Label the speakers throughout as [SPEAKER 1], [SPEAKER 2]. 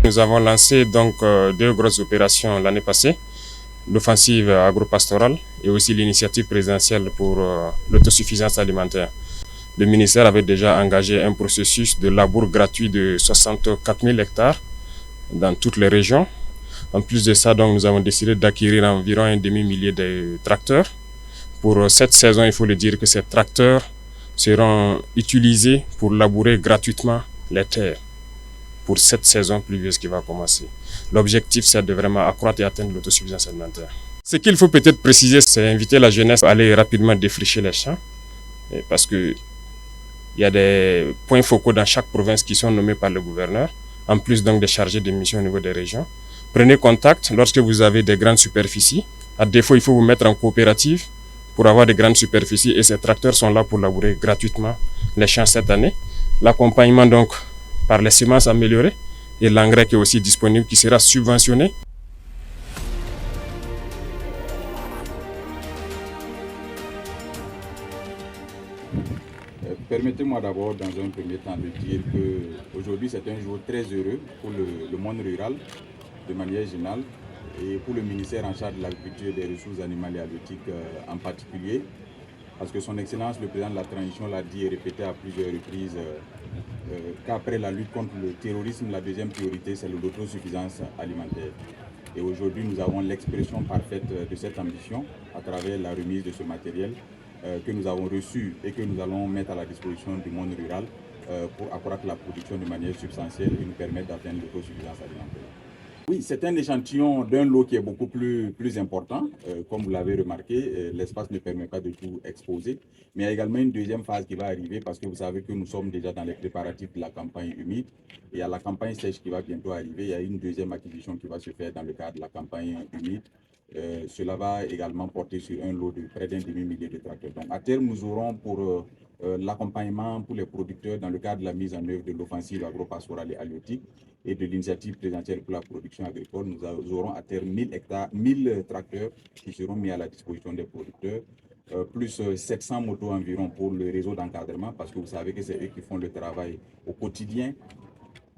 [SPEAKER 1] Nous avons lancé donc deux grosses opérations l'année passée, l'offensive agro-pastorale et aussi l'initiative présidentielle pour l'autosuffisance alimentaire. Le ministère avait déjà engagé un processus de labour gratuit de 64 000 hectares dans toutes les régions. En plus de ça, donc, nous avons décidé d'acquérir environ un demi-millier de tracteurs. Pour cette saison, il faut le dire que ces tracteurs seront utilisés pour labourer gratuitement les terres pour cette saison pluvieuse qui va commencer. L'objectif, c'est de vraiment accroître et atteindre l'autosuffisance alimentaire. Ce qu'il faut peut-être préciser, c'est inviter la jeunesse à aller rapidement défricher les champs, parce qu'il y a des points focaux dans chaque province qui sont nommés par le gouverneur, en plus donc des chargés de mission au niveau des régions. Prenez contact lorsque vous avez des grandes superficies. À défaut, il faut vous mettre en coopérative pour avoir de grandes superficies et ces tracteurs sont là pour labourer gratuitement les champs cette année. L'accompagnement donc par les semences améliorées et l'engrais qui est aussi disponible, qui sera subventionné.
[SPEAKER 2] Permettez-moi d'abord, dans un premier temps, de dire qu'aujourd'hui, c'est un jour très heureux pour le monde rural, de manière générale, et pour le ministère en charge de l'agriculture et des ressources animales et halieutiques en particulier, parce que son Excellence, le président de la transition, l'a dit et répété à plusieurs reprises qu'après la lutte contre le terrorisme, la deuxième priorité, c'est l'autosuffisance alimentaire. Et aujourd'hui, nous avons l'expression parfaite de cette ambition à travers la remise de ce matériel que nous avons reçu et que nous allons mettre à la disposition du monde rural pour accroître la production de manière substantielle et nous permettre d'atteindre l'autosuffisance alimentaire. Oui, c'est un échantillon d'un lot qui est beaucoup plus important. Comme vous l'avez remarqué, l'espace ne permet pas de tout exposer. Mais il y a également une deuxième phase qui va arriver parce que vous savez que nous sommes déjà dans les préparatifs de la campagne humide. Et à la campagne sèche qui va bientôt arriver, il y a une deuxième acquisition qui va se faire dans le cadre de la campagne humide. Cela va également porter sur un lot de près d'un demi-millier de tracteurs. Donc à terme, nous aurons pour l'accompagnement pour les producteurs dans le cadre de la mise en œuvre de l'offensive agro-pastorale et halieutique et de l'initiative présidentielle pour la production agricole, nous aurons à terme 1000 tracteurs qui seront mis à la disposition des producteurs, plus 700 motos environ pour le réseau d'encadrement, parce que vous savez que c'est eux qui font le travail au quotidien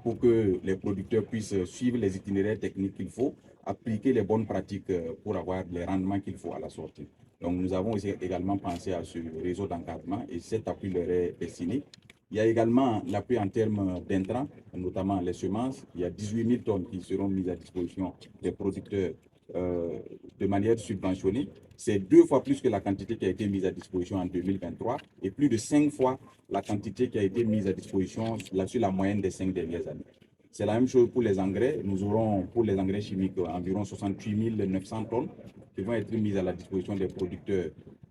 [SPEAKER 2] pour que les producteurs puissent suivre les itinéraires techniques qu'il faut, appliquer les bonnes pratiques pour avoir les rendements qu'il faut à la sortie. Donc nous avons aussi également pensé à ce réseau d'encadrement et cet appui leur est destiné. Il y a également l'appui en termes d'intrants, notamment les semences. Il y a 18 000 tonnes qui seront mises à disposition des producteurs de manière subventionnée. C'est 2 fois plus que la quantité qui a été mise à disposition en 2023 et plus de 5 fois la quantité qui a été mise à disposition sur la moyenne des 5 dernières années. C'est la même chose pour les engrais. Nous aurons pour les engrais chimiques environ 68 900 tonnes qui vont être mises à la disposition des producteurs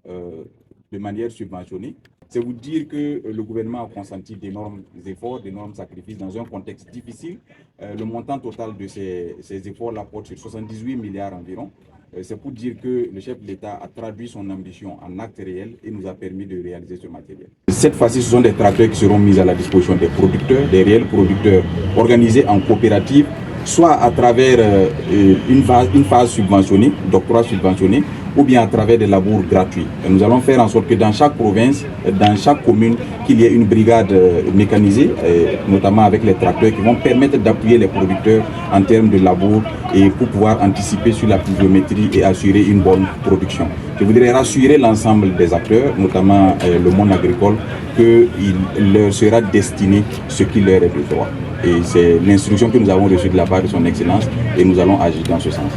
[SPEAKER 2] de manière subventionnée. C'est vous dire que le gouvernement a consenti d'énormes efforts, d'énormes sacrifices dans un contexte difficile. Le montant total de ces efforts-là porte sur 78 milliards environ. C'est pour dire que le chef de l'État a traduit son ambition en actes réels et nous a permis de réaliser ce matériel. Cette fois-ci, ce sont des tracteurs qui seront mis à la disposition des producteurs, des réels producteurs organisés en coopérative, soit à travers une phase subventionnée, d'octroi subventionné, ou bien à travers des labours gratuits. Et nous allons faire en sorte que dans chaque province, dans chaque commune, qu'il y ait une brigade mécanisée, notamment avec les tracteurs qui vont permettre d'appuyer les producteurs en termes de labour et pour pouvoir anticiper sur la pluviométrie et assurer une bonne production. Je voudrais rassurer l'ensemble des acteurs, notamment le monde agricole, qu'il leur sera destiné ce qui leur est de droit. Et c'est l'instruction que nous avons reçue de la part de son Excellence et nous allons agir dans ce sens.